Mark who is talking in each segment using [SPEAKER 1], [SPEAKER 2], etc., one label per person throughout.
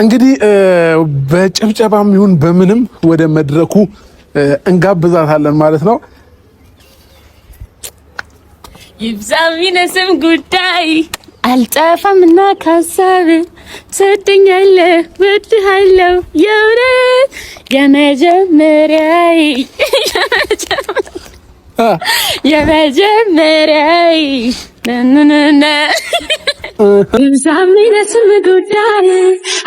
[SPEAKER 1] እንግዲህ በጭብጨባም ይሁን በምንም ወደ መድረኩ እንጋብዛታለን ማለት ነው።
[SPEAKER 2] ይብዛም ይነስም ጉዳይ አልጠፋምና ካሳብ ትወደኛለህ ወድሃለሁ የእውነት የመጀመሪያዬ ነነነ ይብዛም ይነስም ጉዳይ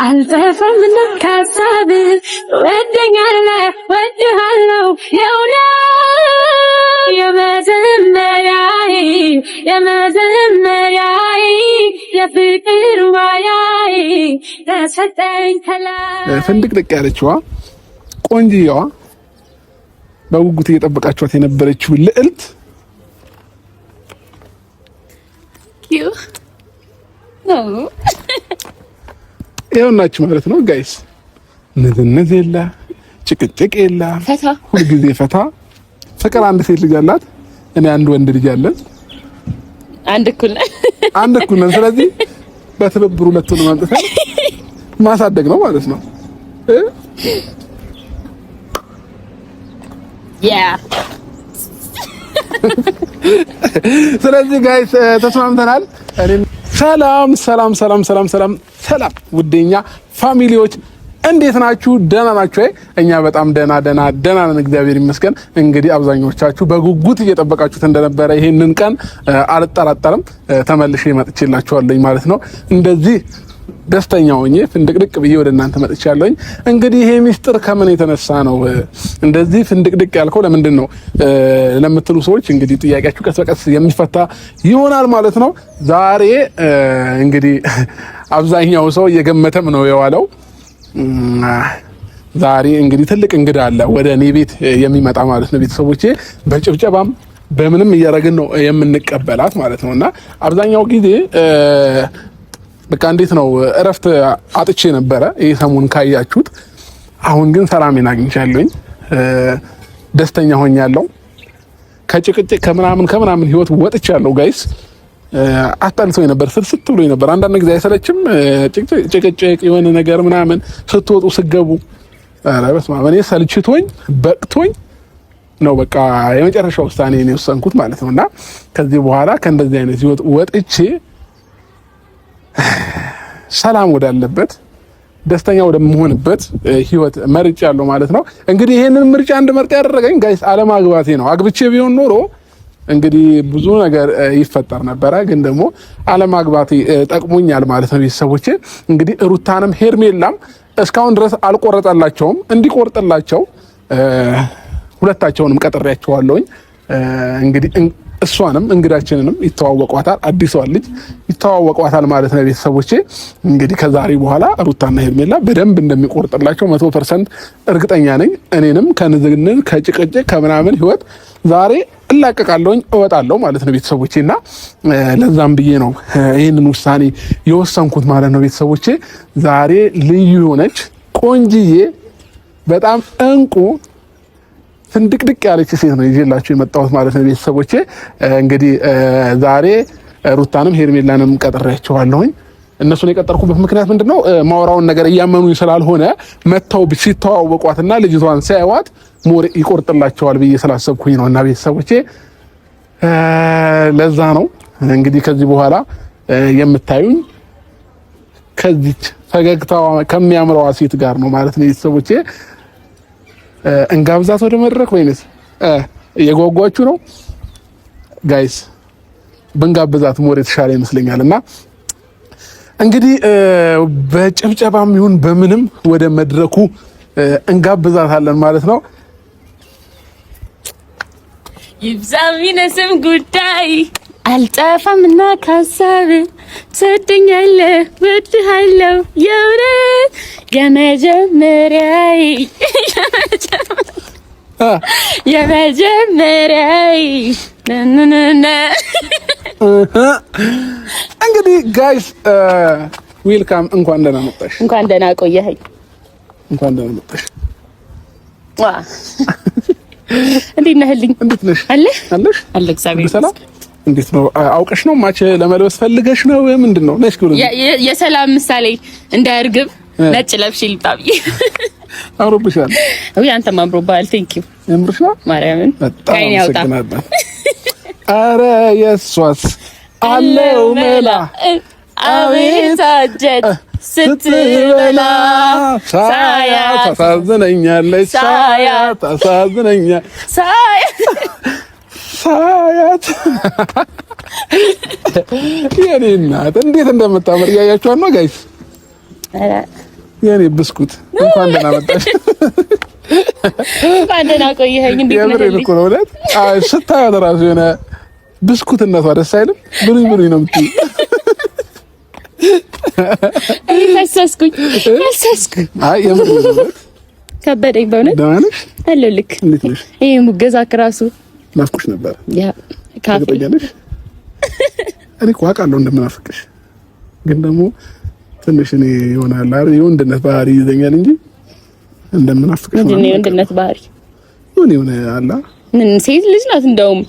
[SPEAKER 2] አልጠፋምና ካሳብ ትወደኛለህ ወድሃለሁ የእውነት የመጀመሪያዬ የፍቅር ዋያዬ ተሰጠኝ ከላይ
[SPEAKER 1] ፍንድቅድቅ ያለችዋ ቆንጂዋ በጉጉት እየጠበቃችኋት የነበረችው ልዕልት ይኸውናችሁ ማለት ነው ጋይስ። ንዝንዝ የለ ጭቅጭቅ የለ ሁልጊዜ ፈታ ፍቅር። አንድ ሴት ልጅ አላት፣ እኔ አንድ ወንድ ልጅ አለን። አንድ እኩል ነን። ስለዚህ በትብብር ሁለቱን ማምጣት ማሳደግ ነው ማለት ነው። ስለዚህ ጋይስ ተስማምተናል። ሰላም ውዴኛ ፋሚሊዎች እንዴት ናችሁ? ደህና ናችሁ? እኛ በጣም ደህና ነን፣ እግዚአብሔር ይመስገን። እንግዲህ አብዛኞቻችሁ በጉጉት እየጠበቃችሁት እንደነበረ ይሄንን ቀን አልጠራጠርም። ተመልሼ መጥቼላችኋለሁ ማለት ነው። እንደዚህ ደስተኛ ሆኜ ፍንድቅድቅ ብዬ ወደ እናንተ መጥቻለሁ። እንግዲህ ይሄ ሚስጥር ከምን የተነሳ ነው እንደዚህ ፍንድቅድቅ ያልከው ለምንድን ነው ለምትሉ ሰዎች እንግዲህ ጥያቄያችሁ ቀስ በቀስ የሚፈታ ይሆናል ማለት ነው። ዛሬ እንግዲህ አብዛኛው ሰው እየገመተም ነው የዋለው። ዛሬ እንግዲህ ትልቅ እንግዳ አለ ወደ እኔ ቤት የሚመጣ ማለት ነው። ቤተሰቦቼ በጭብጨባም በምንም እያደረግን ነው የምንቀበላት ማለት ነውና አብዛኛው ጊዜ በቃ እንዴት ነው እረፍት አጥቼ ነበረ ይሄ ሰሞን ካያችሁት። አሁን ግን ሰላሜን አግኝቻለሁኝ፣ ደስተኛ ሆኛለሁ። ከጭቅጭቅ ከምናምን ህይወት ወጥቻለሁ ጋይስ። አጣልቶኝ ነበር፣ ስልስት ብሎኝ ነበር። አንዳንድ ጊዜ አይሰለችም ጭቅጭቅ የሆነ ነገር ምናምን ስትወጡ ስገቡ? ኧረ በስመ አብ እኔ ሰልችቶኝ በቅቶኝ ነው በቃ የመጨረሻ ውሳኔ ነው የወሰንኩት ማለት ነውና ከዚህ በኋላ ከእንደዚህ አይነት ህይወት ወጥቼ ሰላም ወዳለበት ደስተኛ ወደምሆንበት ህይወት መርጫለሁ ማለት ነው። እንግዲህ ይሄንን ምርጫ እንድመርጥ ያደረገኝ ጋይስ አለማግባቴ ነው። አግብቼ ቢሆን ኖሮ እንግዲህ ብዙ ነገር ይፈጠር ነበረ፣ ግን ደግሞ አለማግባቴ ጠቅሞኛል ማለት ነው። ቤተሰቦቼ እንግዲህ ሩታንም ሄርሜላም እስካሁን ድረስ አልቆረጠላቸውም። እንዲቆርጥላቸው ሁለታቸውንም ቀጥሬያቸዋለሁኝ። እንግዲህ እሷንም እንግዳችንንም ይተዋወቋታል፣ አዲሷን ልጅ ይተዋወቋታል ማለት ነው። ቤተሰቦቼ እንግዲህ ከዛሬ በኋላ ሩታና ሄርሜላ በደንብ እንደሚቆርጥላቸው 100% እርግጠኛ ነኝ። እኔንም ከንዝግንዝ ከጭቅጭቅ ከምናምን ህይወት ዛሬ እላቀቃለሁኝ እወጣለሁ ማለት ነው ቤተሰቦቼና ለዛም ብዬ ነው ይሄንን ውሳኔ የወሰንኩት ማለት ነው። ቤተሰቦቼ ዛሬ ልዩ የሆነች ቆንጂዬ በጣም እንቁ ፍንድቅድቅ ያለች ሴት ነው ይዤላችሁ የመጣሁት ማለት ነው። ቤተሰቦቼ እንግዲህ ዛሬ ሩታንም ሄርሜላንም ቀጥሬያቸዋለሁኝ። እነሱን የቀጠርኩበት ምክንያት ምንድነው? ማውራውን ነገር እያመኑኝ ስላልሆነ መተው ሲተዋወቋትና ልጅቷን ሲያዩዋት ሞር ይቆርጥላቸዋል ብዬ ስላሰብኩኝ ነው። እና ቤተሰቦቼ ለዛ ነው እንግዲህ ከዚህ በኋላ የምታዩኝ ከዚች ፈገግታዋ ከሚያምረዋ ሴት ጋር ነው ማለት ነው። ቤተሰቦቼ እንጋብዛት ወደ መድረክ ወይንስ እየጓጓችሁ ነው ጋይስ? ብንጋብዛት ሞር የተሻለ ይመስለኛልና እንግዲህ በጭብጨባም ይሁን በምንም ወደ መድረኩ እንጋብዛታለን ማለት ነው።
[SPEAKER 2] ይብዛም ይነስም ጉዳይ አልጠፋምና ካሳብ ትወደኛለህ ወድሃለሁ የእውነት የመጀመሪያዬ ነነነ
[SPEAKER 1] እንግዲህ ጋይስ ዌልካም፣ እንኳን ደህና መጣሽ።
[SPEAKER 2] እንኳን ደህና ቆየኸኝ።
[SPEAKER 1] እንኳን ደህና መጣሽ።
[SPEAKER 2] ዋ እንዴት ነህልኝ?
[SPEAKER 1] እንዴት ነሽ?
[SPEAKER 2] አለሽ
[SPEAKER 1] አለ
[SPEAKER 2] እግዚአብሔር
[SPEAKER 1] ይመስገን። እንዴት ነው? አውቀሽ ነው ማች ለመልበስ ፈልገሽ ነው ምንድነው? ነሽ ግሩ
[SPEAKER 2] የሰላም ምሳሌ እንደ እርግብ ነጭ ለብሽ ልጣቢ
[SPEAKER 1] አምሮብሻል።
[SPEAKER 2] ወይ አንተም አምሮብሃል። ቴንክ ዩ
[SPEAKER 1] እምርሻ
[SPEAKER 2] ማርያምን ካይን ያውጣ።
[SPEAKER 1] አረ የሷስ አለው መላ
[SPEAKER 2] አቤት አጀት ስትበላ ሳያት
[SPEAKER 1] ታሳዝነኛለች ሳያት ታሳዝነኛለች ሳያት የኔ እናት እንዴት እንደምታምር እያያችኋት ነው ጋይስ። የኔ ብስኩት እንኳን ደህና መጣሽ።
[SPEAKER 2] እንኳን ደህና ቆየኸኝ። እንዴት ነህ?
[SPEAKER 1] የምሬን እኮ ነው እውነት። ስታያት እራሱ የሆነ ብስኩትነቷ ደስ አይልም? ብሉኝ ብሉኝ ነው የምትይው። ፈሰስኩኝ። አይ የምሬን ነው እውነት
[SPEAKER 2] ከበደኝ በእውነት። ደህና ነሽ? አለሁልህ። እንዴት ነሽ? ይሄ ሙገዛክ እራሱ ናፍቆሽ ነበር። ያ ካፌ ነሽ? እኔ እኮ አውቃለሁ እንደምናፍቅሽ፣ ግን ደግሞ ትንሽ እኔ ይሆናል አይደል የወንድነት ባህሪ ይዘኛል እንጂ እንደምናፍቅሽ ነው። እኔ የወንድነት ባህሪ ምን አላ ምን ሴት ልጅ ናት እንደውም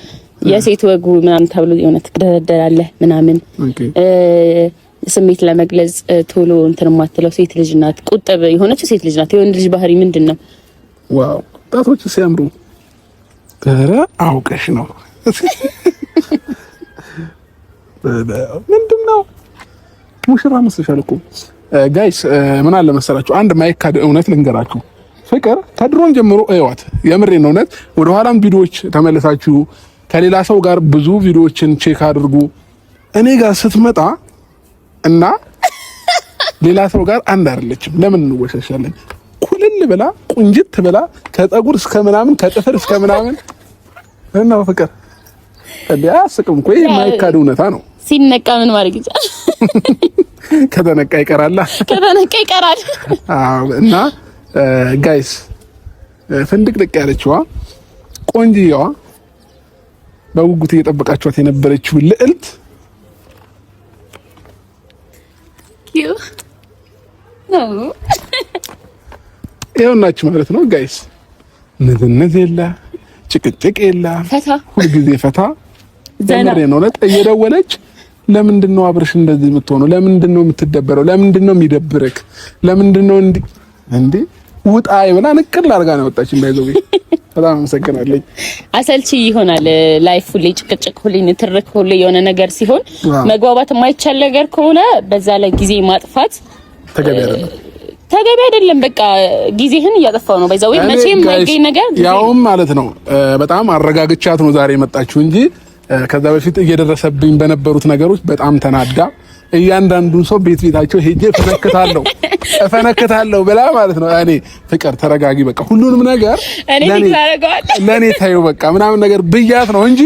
[SPEAKER 2] የሴት ወጉ ምናምን ተብሎ የሆነ ትደረደራለህ ምናምን ስሜት ለመግለጽ ቶሎ እንትን ማትለው ሴት ልጅ ናት። ቁጥብ የሆነችው ሴት ልጅ ናት። የወንድ ልጅ ባህሪ ምንድነው? ዋው ጣቶች ሲያምሩ ተራ አውቀሽ ነው ምንድነው? ሙሽራ መስለሻል እኮ ጋይስ። ምን አለ መሰላችሁ አንድ ማይካድ እውነት ልንገራችሁ። ፍቅር ከድሮን ጀምሮ እዩዋት። የምሬን ነው እውነት። ወደ ኋላም ቪዲዮዎች ተመለሳችሁ ከሌላ ሰው ጋር ብዙ ቪዲዮዎችን ቼክ አድርጉ። እኔ ጋር ስትመጣ እና ሌላ ሰው ጋር አንድ አይደለችም። ለምን እንወሻሻለን? ኩልል ብላ ቁንጅት ብላ ከፀጉር እስከ ምናምን ከጥፍር እስከ ምናምን እና ፍቅር አያስቅም እኮ። ይሄ ማይካድ እውነታ ነው። ሲነቃ ምን ማድረግ ይቻላል? ከተነቃ ይቀራል። ከተነቃ ይቀራል። እና ጋይስ ፍንድቅድቅ ያለችዋ ቆንጂዋ በጉጉት እየጠበቃችኋት የነበረችው ልዕልት ይኸውናችሁ ማለት ነው ጋይስ። ንዝንዝ የለ ጭቅጭቅ የለ ሁልጊዜ ፈታ ዘመሬ ነው ለት እየደወለች ለምንድን ነው አብርሽ እንደዚህ የምትሆነው? ለምንድን ነው የምትደበረው? ለምንድን ነው የሚደብርክ? ለምንድን ነው እንዴ ውጣ ይብላ ንቅል አድርጋ ነው ወጣችን። ባይዘው በጣም አመሰግናለሁ። አሰልቺ ይሆናል ላይፍ ሁሌ ጭቅጭቅ፣ ሁሌ ንትርክ፣ ሁሌ የሆነ ነገር ሲሆን መግባባት የማይቻል ነገር ከሆነ በዛ ላይ ጊዜ ማጥፋት ተገቢ አይደለም። በቃ ጊዜህን እያጠፋው ነው። ባይዘው መቼም ማይገኝ ነገር ያውም ማለት ነው። በጣም አረጋግቻት ነው ዛሬ የመጣችው እንጂ ከዛ በፊት እየደረሰብኝ በነበሩት ነገሮች በጣም ተናዳ እያንዳንዱን ሰው ቤታቸው ሄጄ እፈነክታለሁ ብላ ማለት ነው። እኔ ፍቅር ተረጋጊ፣ በቃ ሁሉንም ነገር ለኔ ታዩ በቃ ምናምን ነገር ብያት ነው እንጂ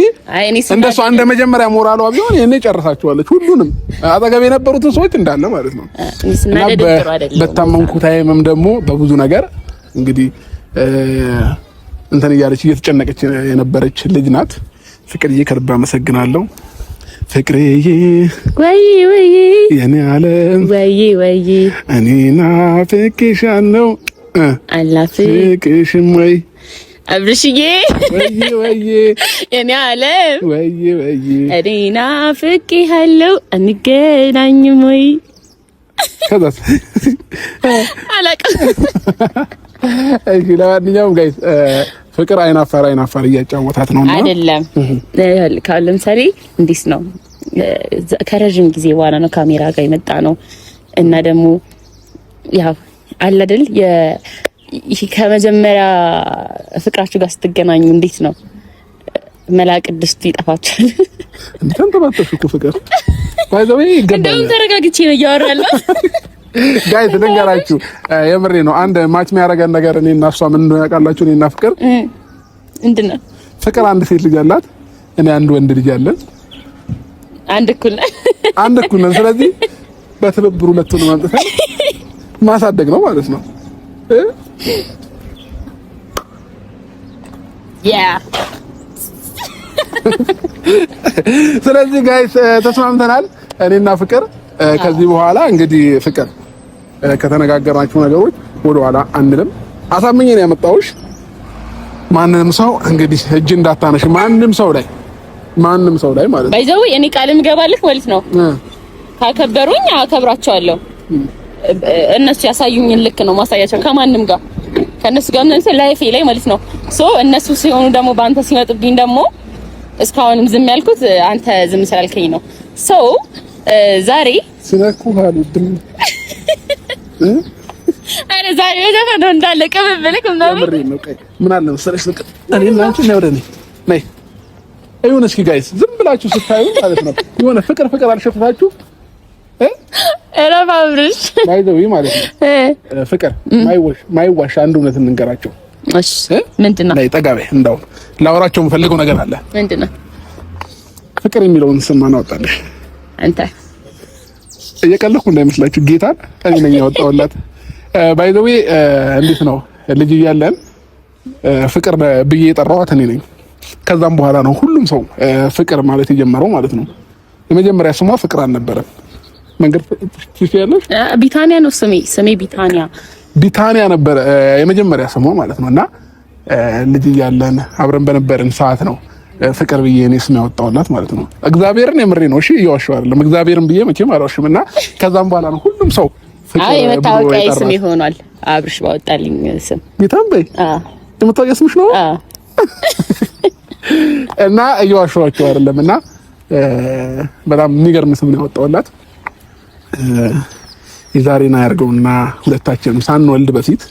[SPEAKER 2] እንደሷ እንደ መጀመሪያ ሞራሏ ቢሆን እኔ ጨርሳቸዋለች ሁሉንም አጠገብ የነበሩትን ሰዎች እንዳለ ማለት ነው። እና በታመንኩት ታይምም ደግሞ በብዙ ነገር እንግዲህ እንትን እያለች እየተጨነቀች የነበረች ልጅ ናት። ፍቅርዬ ከልብ አመሰግናለሁ። ፍቅርዬ ወይ ወይ የኔ ዓለም ወይ ወይ እኔ ናፍቄሻለሁ አላፍቅሽም ወይ አብርሽዬ ወይ ወይ የኔ ዓለም ወይ ወይ እኔ ናፍቄሃለሁ አንገናኝም ወይ ከዛስ አላውቅም። እሺ ለማንኛውም ጋይስ ፍቅር አይናፋር እያጫወታት ነው አይደለም? ለምሳሌ እንዴት ነው ከረጅም ጊዜ በኋላ ነው ካሜራ ጋር የመጣ ነው እና ደግሞ ያው አለ አይደል ከመጀመሪያ ፍቅራችሁ ጋር ስትገናኙ እንዴት ነው መላቅድስቱ ይጠፋችኋል። እንዴት ተባተሽ እኮ ፍቅር ባይዘው ይገባል። እንደውም ተረጋግቼ ነው እያወራለሁ። ጋይስ ልንገራችሁ የምሬ ነው። አንድ ማች የሚያደርገን ነገር እኔ እና እሷ ምን እንደሆነ ያውቃላችሁ? እኔ እና ፍቅር ምንድነው? ፍቅር አንድ ሴት ልጅ አላት፣ እኔ አንድ ወንድ ልጅ አለን። አንድ እኩል ነን። ስለዚህ በትብብር ሁለቱን ማምጣት ማሳደግ ነው ማለት ነው። ስለዚህ ጋይስ ተስማምተናል እኔና ፍቅር። ከዚህ በኋላ እንግዲህ ፍቅር ከተነጋገርናችሁ ነገሮች ወደ ኋላ አንልም። አሳምኜ ነው ያመጣሁሽ። ማንንም ሰው እንግዲህ እጅ እንዳታነሽ ማንንም ሰው ላይ ማለት ነው። ባይዘው እኔ ቃልም ገባልክ ማለት ነው። ካከበሩኝ አከብራቸዋለሁ።
[SPEAKER 3] እነሱ ያሳዩኝን ልክ ነው ማሳያቸው ከማንም ጋር ከነሱ ጋር ነው ላይፌ ላይ ማለት ነው። ሶ እነሱ ሲሆኑ ደግሞ በአንተ ሲመጡብኝ ደግሞ እስካሁንም ዝም ያልኩት አንተ ዝም ስላልከኝ ነው። ሶ ዛሬ
[SPEAKER 2] ስለኩ አልወድም
[SPEAKER 3] አረ ዛሬ ወደፈ እንዳለ ቀበበለክ ምናምን
[SPEAKER 2] ምን አለ መሰለሽ እኔ ላንቺ ነው ወደኔ ነይ አይሁን እስኪ ጋይስ ዝም ብላችሁ ስታዩ ማለት ነው የሆነ ፍቅር አልሸፈታችሁ
[SPEAKER 3] እረፋብርሽ
[SPEAKER 2] ባይዘው ማለት ነው ፍቅር ማይዋሽ አንድ እውነት እንንገራቸው።
[SPEAKER 3] እሺ ምንድነው?
[SPEAKER 2] ላይ ጠጋቤ እንዳው ላወራቸው የምፈልገው ነገር አለ።
[SPEAKER 3] ምንድነው?
[SPEAKER 2] ፍቅር የሚለውን ስም ማን አወጣልሽ?
[SPEAKER 3] አንተ
[SPEAKER 2] እየቀለኩ እንዳይመስላችሁ ጌታን እኔ ነኝ ያወጣሁላት። ባይዘው እንዴት ነው ልጅ እያለን ፍቅር ብዬ የጠራኋት እኔ ነኝ። ከዛም በኋላ ነው ሁሉም ሰው ፍቅር ማለት የጀመረው ማለት ነው። የመጀመሪያ ስሟ ፍቅር አልነበረም። መንገድ ትችያለሽ?
[SPEAKER 3] ቢታኒያ ነው ስሜ ቢታኒያ
[SPEAKER 2] ነበር የመጀመሪያ ስሟ ማለት ነውና ልጅ እያለን አብረን በነበርን ሰዓት ነው ፍቅር ብዬ እኔ ስም ያወጣሁላት ማለት ነው። እግዚአብሔርን የምሬ ነው። እሺ እየዋሸሁ አይደለም። እግዚአብሔርን ብዬ መቼም አልዋሽምና ከዛም በኋላ ነው ሁሉም ሰው ፍቅር
[SPEAKER 3] የመታወቂያ ስም ይሆናል። አብርሽ ባወጣልኝ ስም
[SPEAKER 2] ጌታም በይ የመታወቂያ ስምሽ ነው። እና እየዋሸኋቸው አይደለምና በጣም የሚገርም ስም ነው ያወጣሁላት። የዛሬና ያርገውና ሁለታችንም ሳንወልድ በፊት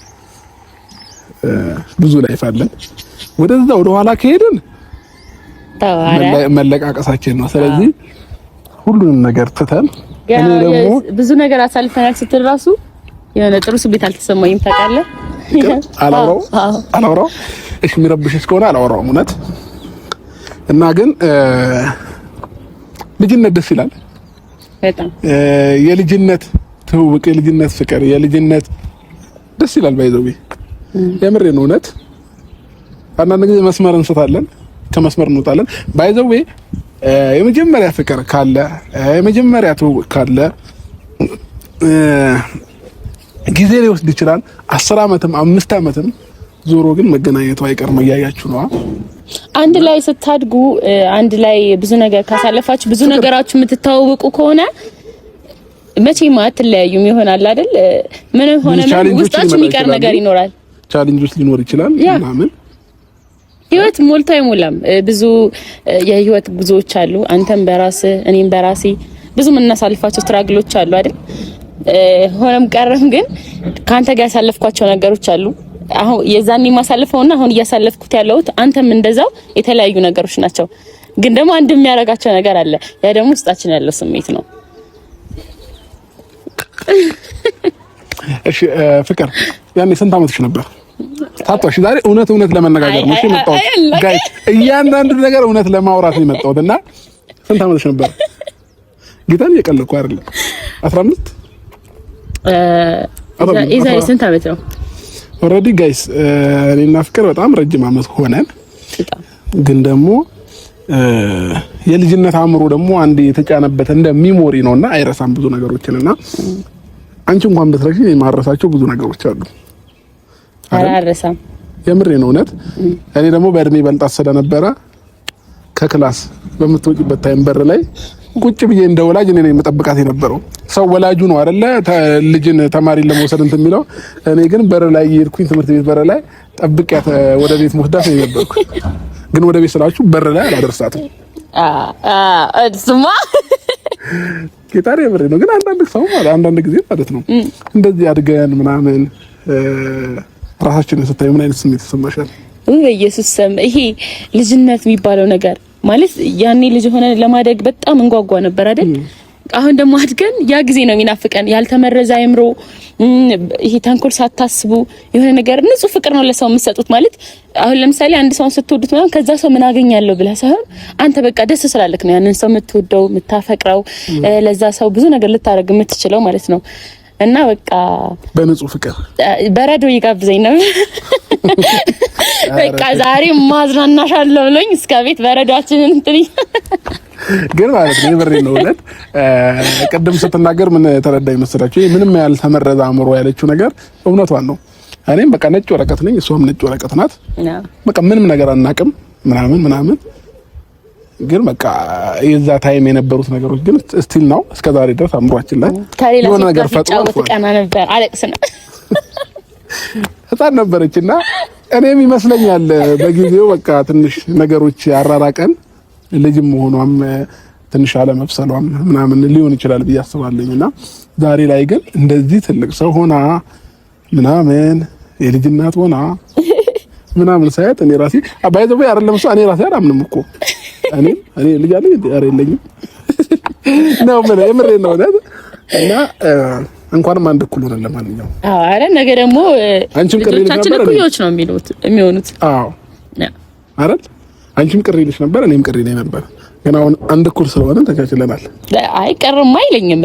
[SPEAKER 2] ብዙ ላይፍ አለን። ወደዛ ወደ ኋላ ከሄድን መለቃቀሳችን ነው። ስለዚህ ሁሉንም ነገር ትተን እኔ ደግሞ
[SPEAKER 3] ብዙ ነገር አሳልፈናል ስትል ራሱ የሆነ ጥሩ ስሜት አልተሰማኝም። ታውቃለህ?
[SPEAKER 2] አላወራው እሺ፣ የሚረብሽሽ ከሆነ አላወራውም እውነት። እና ግን ልጅነት ደስ ይላል
[SPEAKER 3] በጣም
[SPEAKER 2] የልጅነት ትውውቅ፣ የልጅነት ፍቅር፣ የልጅነት ደስ ይላል። ባይዘው የምሬ ነው እውነት። አንዳንድ ጊዜ መስመር እንስታለን፣ ከመስመር እንወጣለን። ባይዘው የመጀመሪያ ፍቅር ካለ የመጀመሪያ ትውውቅ ካለ ጊዜ ሊወስድ ይችላል። 10 ዓመትም 5 ዓመትም ዞሮ ግን መገናኘቱ አይቀርም። እያያችሁ ነው።
[SPEAKER 3] አንድ ላይ ስታድጉ አንድ ላይ ብዙ ነገር ካሳለፋችሁ ብዙ ነገራችሁ የምትተዋወቁ ከሆነ መቼም አትለያዩም ይሆናል አይደል? ምን ሆነ ውስጣችሁ የሚቀር ነገር ይኖራል።
[SPEAKER 2] ቻሌንጆች ሊኖር ይችላል ምናምን።
[SPEAKER 3] ህይወት ሞልቶ አይሞላም። ብዙ የህይወት ጉዞዎች አሉ። አንተም በራስህ እኔም በራሴ ብዙ የምናሳልፋቸው ስትራግሎች አሉ አይደል? ሆነም ቀረም ግን ካንተ ጋር ያሳለፍኳቸው ነገሮች አሉ። አሁን የዛኔ ማሳልፈውና አሁን እያሳለፍኩት ያለሁት አንተም እንደዛው የተለያዩ ነገሮች ናቸው። ግን ደግሞ አንድ የሚያረጋቸው ነገር አለ። ያ ደግሞ ውስጣችን ያለው ስሜት ነው።
[SPEAKER 2] እሺ ፍቅር ያኔ ስንት ዓመትሽ ነበር? ታጣሽ ዛሬ እውነት ለመነጋገር ነው የመጣሁት ጋይስ። እያንዳንዱ ነገር እውነት ለማውራት ነው የመጣሁትና ስንት ዓመትሽ ነበር? ጌታን እየቀለድኩ አይደለም። 15
[SPEAKER 3] የዛሬ ስንት ዓመት ነው?
[SPEAKER 2] ኦልሬዲ ጋይስ እኔና ፍቅር በጣም ረጅም ዓመት ሆነን፣ ግን ደግሞ የልጅነት አእምሮ ደግሞ አንድ የተጫነበት እንደ ሚሞሪ ነውና አይረሳም ብዙ ነገሮችንና አንቺ እንኳን በትረሺ የማረሳቸው ብዙ ነገሮች አሉ።
[SPEAKER 3] አላረሳም።
[SPEAKER 2] የምሬ ነው እውነት። እኔ ደግሞ በእድሜ በልጣት ስለነበረ ከክላስ በምትወጪበት ታይም በር ላይ ቁጭ ብዬ እንደ ወላጅ እኔ ነኝ የምጠብቃት የነበረው። ሰው ወላጁ ነው አይደለ ልጅን ተማሪን ለመውሰድ እንትን የሚለው። እኔ ግን በር ላይ የሄድኩኝ ትምህርት ቤት በር ላይ ጠብቂያት ወደ ቤት መውሰዳት ነው የነበርኩ። ግን ወደ ቤት ስላችሁ በር ላይ አላደርሳትም።
[SPEAKER 3] ስማ
[SPEAKER 2] ጌታሪ የምሬ ነው። ግን አንዳንድ ጊዜ ማለት ነው እንደዚህ አድገን ምናምን ራሳችንን ስታይ ምን አይነት ስሜት ይሰማሻል?
[SPEAKER 3] በኢየሱስ ስም ይሄ ልጅነት የሚባለው ነገር ማለት ያኔ ልጅ ሆነ ለማደግ በጣም እንጓጓ ነበር አይደል? አሁን ደግሞ አድገን ያ ጊዜ ነው የሚናፍቀን። ያልተመረዘ አይምሮ፣ ይሄ ተንኮል ሳታስቡ የሆነ ነገር ንጹህ ፍቅር ነው ለሰው የምትሰጡት። ማለት አሁን ለምሳሌ አንድ ሰው ስትወዱት ማለት ከዛ ሰው ምን አገኛለሁ ብለህ ሳይሆን አንተ በቃ ደስ ስላለክ ነው ያንን ሰው የምትወደው የምታፈቅረው፣ ለዛ ሰው ብዙ ነገር ልታደርግ የምትችለው ማለት ነው። እና በቃ
[SPEAKER 2] በንጹህ ፍቅር
[SPEAKER 3] በረዶ ይጋብዘኝ ነው በቃ ዛሬ ማዝናናሻለሁ ብሎኝ እስከ ቤት በረዷችንን እንትን
[SPEAKER 2] ግን ማለት ነው የምሬ ነው እውነት። ቀደም ስትናገር ምን ተረዳኝ መሰላችሁ? ምንም ያልተመረዘ አእምሮ ያለችው ነገር እውነቷን ነው። እኔም በቃ ነጭ ወረቀት ነኝ፣ እሷም ነጭ ወረቀት ናት። በቃ ምንም ነገር አናቅም ምናምን
[SPEAKER 1] ግን በቃ የዛ ታይም የነበሩት ነገሮች ግን ስቲል ነው እስከዛሬ ድረስ አምሯችን ላይ
[SPEAKER 3] የሆነ ነገር ፈጥሮ ቀና ነበር። አለቅስ ነው
[SPEAKER 1] ህፃን ነበረችና እኔም ይመስለኛል በጊዜው በቃ ትንሽ ነገሮች ያራራቀን ልጅም መሆኗም ትንሽ አለመብሰሏም ምናምን ሊሆን ይችላል ብዬ አስባለሁና ዛሬ ላይ ግን እንደዚህ ትልቅ ሰው ሆና ምናምን የልጅ እናት ሆና ምናምን ሳያት እኔ ራሴ ባይዘው አይደለም እሷ እኔ ራሴ አላምንም እኮ እኔ ልጅ አለኝ ኧረ የለኝም ነው ምን የምሬን ነው እና እንኳንም አንድ እኩል ሆነን ለማንኛውም
[SPEAKER 3] አረ ነገ ደግሞ ልጆቻችን እኩዮች ነው የሚሆኑት።
[SPEAKER 1] አዎ አይደል? አንቺም ቅር ይልሽ ነበር፣ እኔም ቅር ይለኝ ነበር። ግን አሁን አንድ እኩል ስለሆነ ተቻችለናል።
[SPEAKER 3] አይ ቀርም አይለኝም።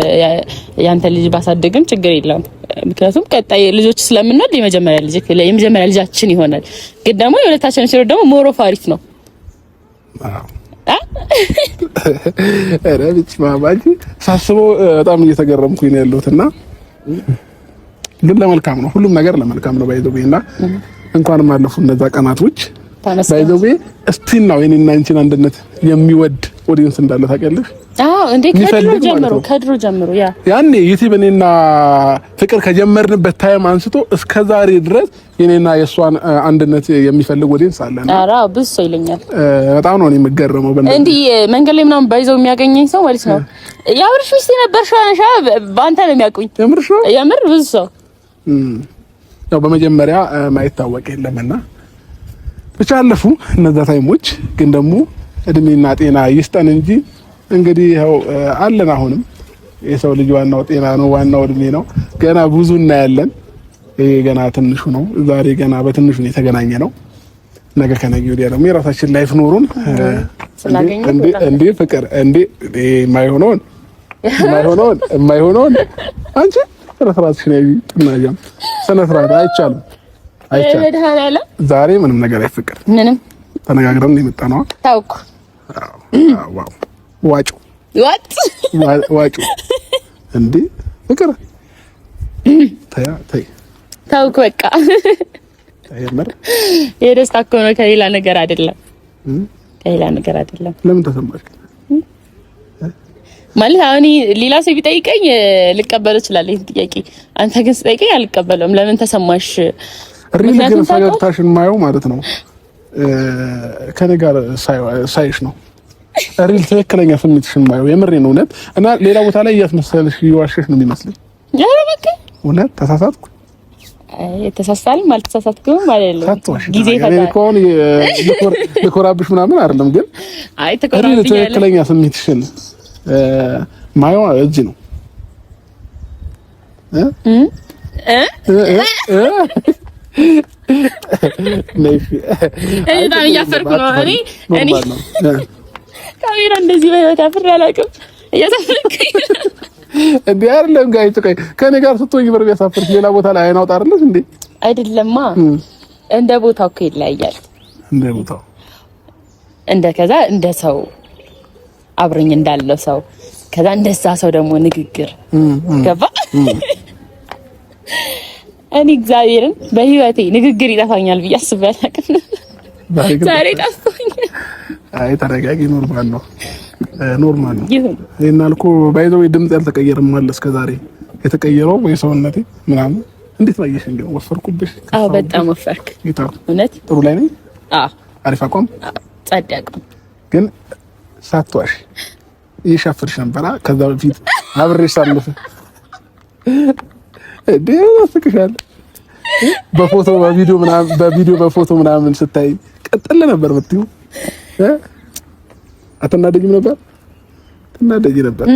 [SPEAKER 3] ያንተ ልጅ ባሳደግም ችግር የለውም። ምክንያቱም ቀጣይ ልጆች ስለምንወድ የመጀመሪያ ልጃችን ይሆናል። ግን ደግሞ የሁለታችን ሲሮ ደግሞ ሞሮፍ አሪፍ ነው።
[SPEAKER 1] አዎ አረ ብቻ ማባጂ ሳስበው በጣም እየተገረምኩኝ ነው ያለሁትና ግን ለመልካም ነው፣ ሁሉም ነገር ለመልካም ነው። ባይዘውና እንኳንም አለፉ እነዛ ቀናቶች። ባይዘው እስቲል ነው የኔና አንቺን አንድነት የሚወድ ኦዲየንስ እንዳለ ታውቂያለሽ?
[SPEAKER 3] አዎ እንዴ ከድሮ ጀምሮ
[SPEAKER 1] ያኔ ዩቲዩብና ፍቅር ከጀመርንበት ታይም አንስቶ እስከዛሬ ድረስ የኔና የሷን አንድነት የሚፈልግ ኦዲየንስ አለ።
[SPEAKER 3] አራ ብዙ ሰው ይለኛል።
[SPEAKER 1] በጣም ነው የሚገረመው።
[SPEAKER 3] እንዴ መንገድ ላይ ምናምን ባይዘው የሚያገኘኝ ሰው ማለት ነው ያብርሽ ሚስት ነበር ሻንሻ ባንተ ነው የሚያውቁኝ። የምር ብዙ ሰው
[SPEAKER 1] ያው በመጀመሪያ ማይታወቅ የለምና ብቻ አለፉ እነዛ ታይሞች። ግን ደግሞ እድሜና ጤና ይስጠን እንጂ እንግዲህ ያው አለን። አሁንም የሰው ልጅ ዋናው ጤና ነው፣ ዋናው እድሜ ነው። ገና ብዙ እናያለን። ይሄ ገና ትንሹ ነው። ዛሬ ገና በትንሹ ነው የተገናኘ ነው። ነገ ከነገ ወዲያ ደግሞ የራሳችን ላይፍ ኖሩን እንዴ ፍቅር እንዴ የማይሆነውን አንቺ ስነስርዓትሽ ነው ጥናጃም ስነስርዓት አይቻልም። ዛሬ ምንም ነገር አይፈቀድ። ምንም ተነጋግረን ነው የመጣነው።
[SPEAKER 3] ታውቁ
[SPEAKER 1] ዋው ዋጩ እንዴ ፍቅር
[SPEAKER 3] ታውቁ በቃ የደስታ እኮ ነው፣ ከሌላ ነገር አይደለም።
[SPEAKER 1] ለምን ተሰማሽ
[SPEAKER 3] ማለት አሁን ሌላ ሰው ቢጠይቀኝ ልቀበለው እችላለሁ ይሄን ጥያቄ። አንተ ግን ስጠይቀኝ አልቀበለውም። ለምን ተሰማሽ?
[SPEAKER 1] ሪል ግን ፈገግታሽን ማየው ማለት ነው ከኔ ጋር ሳይሽ ነው ሪል ትክክለኛ ስሜትሽን ማየው የምሬን ነው እውነት። እና ሌላ ቦታ ላይ እያስመሰልሽ እየዋሸሽ ነው የሚመስለኝ።
[SPEAKER 3] ያው በቃ
[SPEAKER 1] እውነት ተሳሳትኩ።
[SPEAKER 3] ተሳሳልም አልተሳሳትኩም ማለት ነው። ጊዜ
[SPEAKER 1] ፈታኝ ልኮራብሽ ምናምን አይደለም፣ ግን
[SPEAKER 3] አይ ተቆራብኝ
[SPEAKER 1] ትክክለኛ ስሜትሽን ማየው እዚህ ነው
[SPEAKER 3] በጣም እያፈርኩ ነው እኔ ካሜራ እንደዚህ በህይወት አፍሬ አላውቅም። እያሳፈርኩኝ
[SPEAKER 1] እንዴ አይደለም ጋይስ፣ ከኔ ጋር ስትሆኝ ብር ቢያሳፍርሽ ሌላ ቦታ ላይ አይናውጣ አይደለሽ እንዴ?
[SPEAKER 3] አይደለማ እንደ ቦታው እኮ ይለያያል።
[SPEAKER 1] እንደ ቦታው
[SPEAKER 3] ከዛ እንደ ሰው አብረኝ እንዳለው ሰው ከዛ እንደዛ ሰው ደግሞ ንግግር ገባ። እኔ እግዚአብሔርን በህይወቴ ንግግር ይጠፋኛል ብዬ አስቤ አላውቅም። ዛሬ ጠፋኝ።
[SPEAKER 1] አይ ተረጋጊ፣ ኖርማል ነው። ይሄን አልኩ። ባይዘው ድምጽ ያልተቀየረም ማለት እስከዛሬ የተቀየረው ወይ ሰውነቴ ምናምን እንዴት ባየሽ? እንዴ ወፈርኩብሽ?
[SPEAKER 3] አዎ በጣም ወፈርክ። እውነት
[SPEAKER 1] ጥሩ ላይ ነኝ።
[SPEAKER 3] አዎ
[SPEAKER 1] አሪፍ አቋም፣
[SPEAKER 3] ጸደቅ።
[SPEAKER 1] ግን ሳትዋሽ ይሻፍርሽ ነበር ከዛ በፊት አብሬሽ ሳለፈ እንዴ ወስከሻል። በፎቶ በፎቶ ምናምን ስታይ ቀጥል ነበር ብትዩ አትናደጂም ነበር? ትናደጂ ነበር።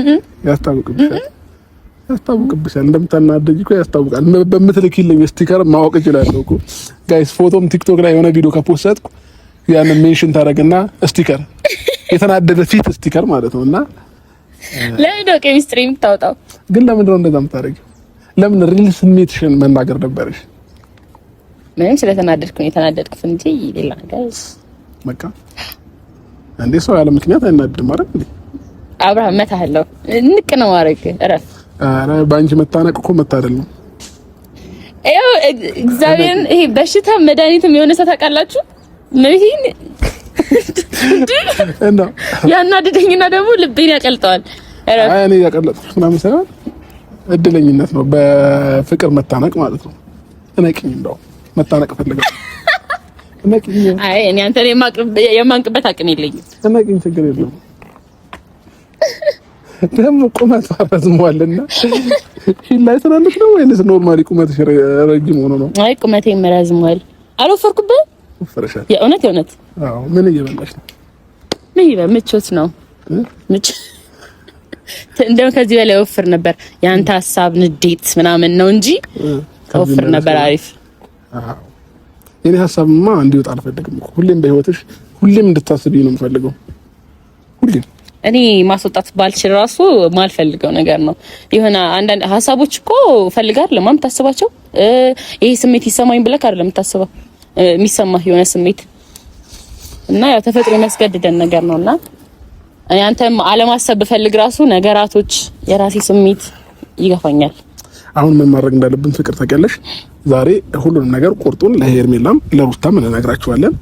[SPEAKER 1] ያስታውቅብሻል እንደምታናደጂ እኮ ያስታውቃል። በምትልኪልኝ ስቲከር ማወቅ እችላለሁ እኮ ጋይስ። ፎቶም ቲክቶክ ላይ የሆነ ቪዲዮ ከፖስትኩ ያንን ሜንሽን ታረግና ስቲከር የተናደደ ፊት ስቲከር ማለት ነውና
[SPEAKER 3] ለምን ነው ኬሚስትሪ የምታወጣው?
[SPEAKER 1] ግን ለምንድን ነው እንደዛ የምታደርጊው? ለምን ሪል ስሜትሽን መናገር ነበረሽ?
[SPEAKER 3] ምንም ስለተናደድኩ ነው የተናደድኩት እንጂ ሌላ ነገር
[SPEAKER 1] በቃ እንዴ ሰው ያለ ምክንያት አይናደድም አይደል እንዴ?
[SPEAKER 3] አብርሃም መታህለው ንቅ ነው ማረግ እረፍ።
[SPEAKER 1] አረ ባንቺ መታነቅ እኮ መታደል ነው።
[SPEAKER 3] እግዚአብሔርን ይሄ በሽታ መድኃኒትም የሆነ ሰው ታውቃላችሁ?
[SPEAKER 2] እና
[SPEAKER 3] ያናድደኝና ደግሞ ልቤን ያቀልጠዋል።
[SPEAKER 2] አይ እኔ ያቀለጥኩት ምናምን ሳይሆን እድለኝነት ነው፣ በፍቅር መታነቅ ማለት ነው። እነቂኝ እንደው መታነቅ ፈልጋለሁ። እነቂኝ።
[SPEAKER 3] አይ እኔ አንተ የማንቅበት አቅም የለኝም።
[SPEAKER 2] እነቂኝ፣ ችግር የለውም። ደግሞ ቁመት አረዝሟልና ሂላይ ትላለች ነው ወይስ ኖርማሊ ቁመት ረጅም ሆኖ ነው?
[SPEAKER 3] አይ ቁመቴ ረዝሟል። አልወፈርኩብህ?
[SPEAKER 2] ወፈረሻል።
[SPEAKER 3] የእውነት
[SPEAKER 2] አዎ። ምን እየበላሽ ነው?
[SPEAKER 3] ምን ይበል? ምቾት ነው። እንደው ከዚህ በላይ ወፍር ነበር። ያንተ ሀሳብ ንዴት ምናምን ነው እንጂ ወፍር ነበር። አሪፍ።
[SPEAKER 2] አዎ። የኔ ሀሳብማ እንዲወጣ አልፈልግም እኮ። ሁሌም በህይወትሽ ሁሌም እንድታስቢኝ ነው የምፈልገው። ሁሌም
[SPEAKER 3] እኔ ማስወጣት ባልችል ራሱ ማልፈልገው ነገር ነው። የሆነ አንዳንድ ሀሳቦች እኮ ፈልጋር ለማም ታስባቸው ይሄ ስሜት ይሰማኝ ብለክ አይደለም የምታስበው የሚሰማህ የሆነ ስሜት እና ያው ተፈጥሮ የሚያስገድደን ነገር ነውና እኔ አንተም አለማሰብ ብፈልግ ራሱ ነገራቶች የራሴ ስሜት ይገፋኛል።
[SPEAKER 2] አሁን ምን ማድረግ እንዳለብን ፍቅር ታውቂያለሽ? ዛሬ ሁሉንም ነገር ቁርጡን ለሄርሜላም ለሩታም እንነግራቸዋለን።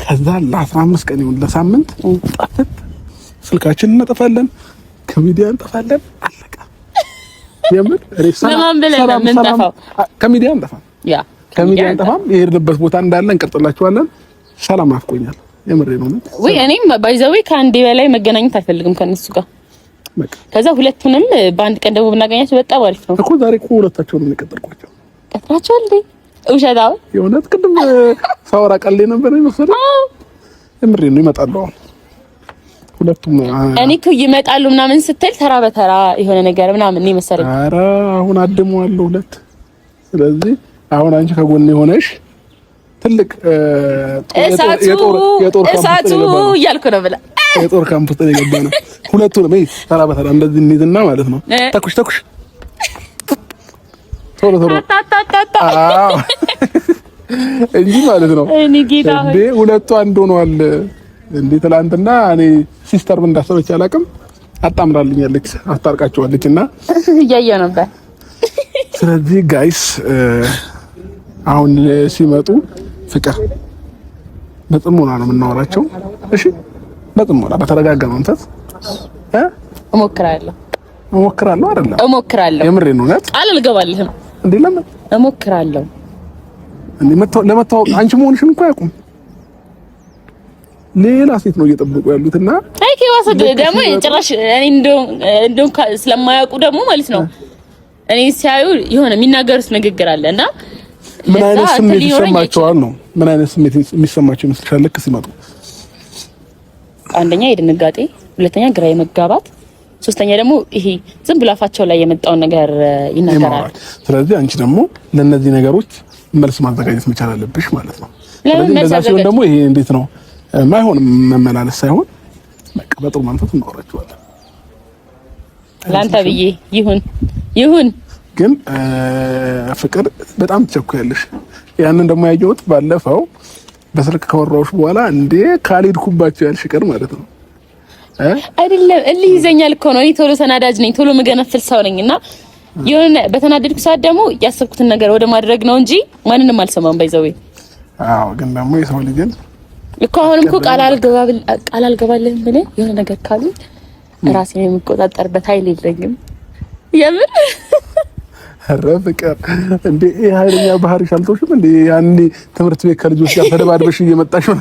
[SPEAKER 2] ከዛ ለ15 ቀን ይሁን ለሳምንት ጣፍጥ ስልካችንን እናጠፋለን፣ ከሚዲያ እንጠፋለን። አለቀ። የምር ከሚዲያ እንጠፋም፣ ከሚዲያ እንጠፋም። የሄድንበት ቦታ እንዳለ እንቀጥላችኋለን። ሰላም ናፍቆኛል። የምሬ ነው።
[SPEAKER 3] ወይ እኔም ባይዘዌ ከአንዴ በላይ መገናኘት አልፈልግም ከነሱ ጋር። ከዛ ሁለቱንም በአንድ ቀን ደግሞ ብናገኛቸው በጣም አሪፍ ነው
[SPEAKER 2] እኮ። ዛሬ እኮ ሁለታቸውን ነው የቀጠርኳቸው።
[SPEAKER 3] ቀጥራቸዋል እንዴ? ውሸታው
[SPEAKER 2] የእውነት ቅድም ሳወራ ቀልዴ ነበር መሰለኝ። የምሬ ነው። ይመጣሉ አሁን ሁለቱም።
[SPEAKER 3] እኔ እኮ ይመጣሉ ምናምን ስትል ተራ በተራ የሆነ ነገር ምናምን ነው መሰለኝ።
[SPEAKER 2] ኧረ አሁን አድመዋለሁ ሁለት። ስለዚህ አሁን አንቺ ከጎን ሆነሽ ትልቅ የጦር ካምፕ
[SPEAKER 3] እያልኩ ነው ብላ
[SPEAKER 2] የጦር ካምፕ ውስጥ ነው የገባነው። ሁለቱንም ተራ በተራ እንደዚህ እንይዝና ማለት ነው ተኩሽ ቶሎ አዎ እንጂ ማለት ነው እንዴ ሁለቱ አንድ ሆነዋል እንዴ። ትላንትና እኔ ሲስተር ምን እንዳሰበች አላውቅም፣ አጣምራልኛለች፣ አስታርቃቸዋለችና
[SPEAKER 3] እያየሁ ነበር።
[SPEAKER 2] ስለዚህ ጋይስ አሁን ሲመጡ ፍቅር በጥሞና ነው የምናወራቸው። እሺ በጥሞና በተረጋጋ መንፈስ
[SPEAKER 3] እሞክራለሁ
[SPEAKER 2] አይደለም
[SPEAKER 3] እሞክራለሁ።
[SPEAKER 2] የምሬን ነው። እውነት
[SPEAKER 3] ቃል አልገባልህም
[SPEAKER 2] እንዴ? ለምን
[SPEAKER 3] እሞክራለሁ
[SPEAKER 2] እንዴ? ለመታወቅ አንቺ መሆንሽን እንኳን ያውቁም። ሌላ ሴት ነው እየጠበቁ ያሉትና
[SPEAKER 3] አይ ከዋሰ ደግሞ ጭራሽ እኔ እንደው ስለማያውቁ ደግሞ ማለት ነው እኔ ሲያዩ የሆነ የሚናገሩት ንግግር አለና
[SPEAKER 2] ምን አይነት ስሜት ይሰማቸዋል ነው? ምን አይነት ስሜት የሚሰማቸው ይመስልሻል ልክ ሲመጡ?
[SPEAKER 3] አንደኛ የድንጋጤ፣ ሁለተኛ ግራ የመጋባት፣ ሶስተኛ ደግሞ ይሄ ዝም ብሎ አፋቸው ላይ የመጣውን ነገር ይናገራል።
[SPEAKER 2] ስለዚህ አንቺ ደግሞ ለነዚህ ነገሮች መልስ ማዘጋጀት መቻል አለብሽ ማለት ነው። ስለዚህ እንደዛ ሲሆን ደግሞ ይሄ እንዴት ነው ማይሆን መመላለስ ሳይሆን በቃ በጥሩ መንፈስ እናወራቸዋለን።
[SPEAKER 3] ላንተ ብዬ ይሁን
[SPEAKER 2] ግን ፍቅር በጣም ትቸኩያለሽ። ያንን ደግሞ ያየሁት ባለፈው በስልክ ከወራሁሽ በኋላ እንዴ ካልሄድኩባቸው ያልሽ ፍቅር ማለት ነው
[SPEAKER 3] አይደለም። እልህ ይዘኛል እኮ ነው። እኔ ቶሎ ተናዳጅ ነኝ፣ ቶሎ መገነፍል ሰው ነኝና የሆነ በተናደድኩ ሰዓት ደግሞ ያሰብኩትን ነገር ወደ ማድረግ ነው እንጂ ማንንም አልሰማም። ባይዘው
[SPEAKER 2] አዎ። ግን ደግሞ የሰው ልጅን
[SPEAKER 3] እኮ አሁንም እኮ ቃል አልገባልህም ብለህ የሆነ ነገር ካሉ ራሴን የምቆጣጠርበት ኃይል የለኝም። የምን
[SPEAKER 2] ኧረ ፍቅር እንዴ ይሄ ኃይለኛ ባህሪሽ አልተውሽም እንዴ? ያኔ ትምህርት ቤት ከልጆች ጋር ተደባድበሽ እየመጣሽ ነው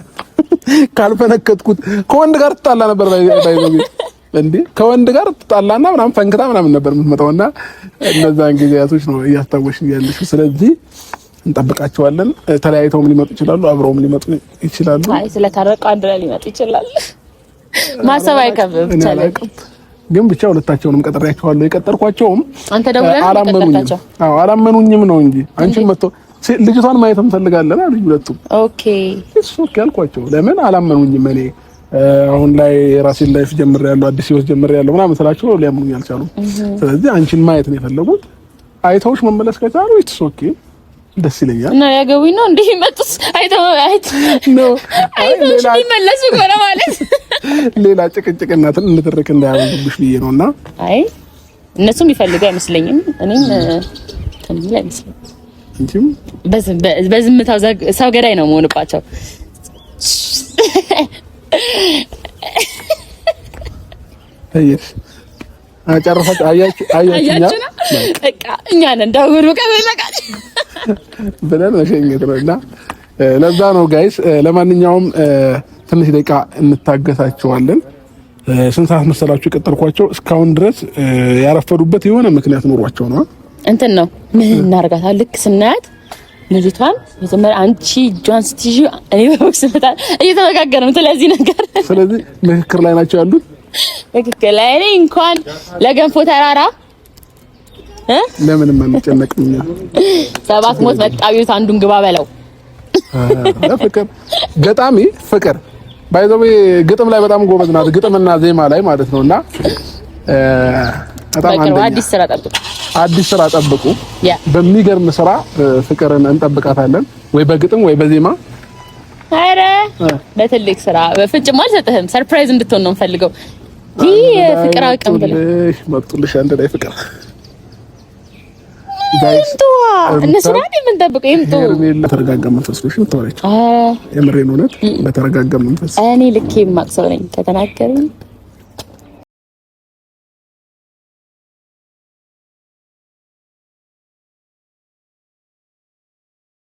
[SPEAKER 2] ካልፈነከትኩት ከወንድ ጋር ትጣላ ነበር ባይዘው እንዴ ከወንድ ጋር ትጣላና ምናምን ፈንክታ ምናምን ነበር የምትመጣውና እነዛን ጊዜያቶች ነው እያስታወሽ ያለሽ። ስለዚህ እንጠብቃቸዋለን። ተለያይተውም ሊመጡ ይችላሉ፣ አብረውም ሊመጡ ይችላሉ።
[SPEAKER 3] አይ ስለታረቁ አንድ ላይ ሊመጡ ይችላሉ። ማሰብ አይከብድም ይችላል።
[SPEAKER 2] ግን ብቻ ሁለታቸውንም ቀጠሪያቸዋለሁ። የቀጠርኳቸውም
[SPEAKER 3] አንተ ደውለህ
[SPEAKER 2] አላመኑኝም። አዎ አላመኑኝም ነው እንጂ አንቺ መጥቶ ልጅቷን ማየት እንፈልጋለን አሉኝ ሁለቱም።
[SPEAKER 3] ኦኬ
[SPEAKER 2] እሱ ያልኳቸው ለምን አላመኑኝም? እኔ አሁን ላይ የራሴን ላይፍ ጀምሬያለሁ፣ አዲስ ህይወት ጀምሬያለሁ ምናምን ስላቸው ሊያምኑኝ አልቻሉም። ስለዚህ አንቺን ማየት ነው የፈለጉት። አይተውሽ መመለስ ከቻሉ ኢትስ ኦኬ ደስ ይለኛል።
[SPEAKER 3] እና ያገቡኝ ነው እንዴ መጡስ? አይተው
[SPEAKER 2] ነው
[SPEAKER 3] አይተውሽ ሊመለሱ ቆረ ማለት
[SPEAKER 2] ሌላ ጭቅጭቅና እንትርክ እንዳያወጡብሽ ብዬ ነውና።
[SPEAKER 3] አይ እነሱም ይፈልጉ አይመስለኝም። እኔም ተንብላ አይመስለኝም።
[SPEAKER 2] እንጂም
[SPEAKER 3] በዝምታው ሰው ገዳይ ነው መሆንባቸው።
[SPEAKER 2] አጨረፈች። አያችሁ
[SPEAKER 3] በቃ እኛ ነን ደውሉ ከበለቃ
[SPEAKER 2] ብለን መሸኘት ነውና ለዛ ነው ጋይስ። ለማንኛውም ትንሽ ደቂቃ እንታገሳቸዋለን። ስንት ሰዓት መሰላችሁ የቀጠርኳቸው? እስካሁን ድረስ ያረፈዱበት የሆነ ምክንያት ኖሯቸው ነው። እንትን
[SPEAKER 3] ነው ምን እናርጋታለን? ልክ ስናያት ልጅቷን መጀመሪያ አንቺ ጆን ስትጂ እኔ በቦክስ መጣ እየተመጋገረም ስለዚህ ነገር
[SPEAKER 2] ስለዚህ ምክክር ላይ ናቸው ያሉት።
[SPEAKER 3] ምክክር ላይ እኔ እንኳን ለገንፎ ተራራ
[SPEAKER 2] ለምንም አንጨነቅም።
[SPEAKER 3] ሰባት ሞት መጣቢት አንዱን ግባ በለው።
[SPEAKER 2] ፍቅር ገጣሚ ፍቅር ባይዘው ግጥም ላይ በጣም ጎበዝ ናት። ግጥምና ዜማ ላይ ማለት ነውና በጣም አዲስ ስራ ጠብቁ። በሚገርም ስራ ፍቅርን እንጠብቃታለን። ወይ በግጥም ወይ በዜማ።
[SPEAKER 3] አረ በትልቅ ስራ በፍጭም አልሰጥህም። ሰርፕራይዝ እንድትሆን ነው የምፈልገው። ፍቅር አቅም ብለህ
[SPEAKER 2] መጥቶልሽ አንድ ላይ ፍቅር
[SPEAKER 3] ይምጡ። እነሱ ናት የምንጠብቀው። ይምጡ።
[SPEAKER 2] በተረጋጋ መንፈስ ነው የምታወራቸው። የምሬን እውነት በተረጋጋ መንፈስ።
[SPEAKER 3] እኔ ልክ የማቅ ሰው ነኝ ከተናገሩኝ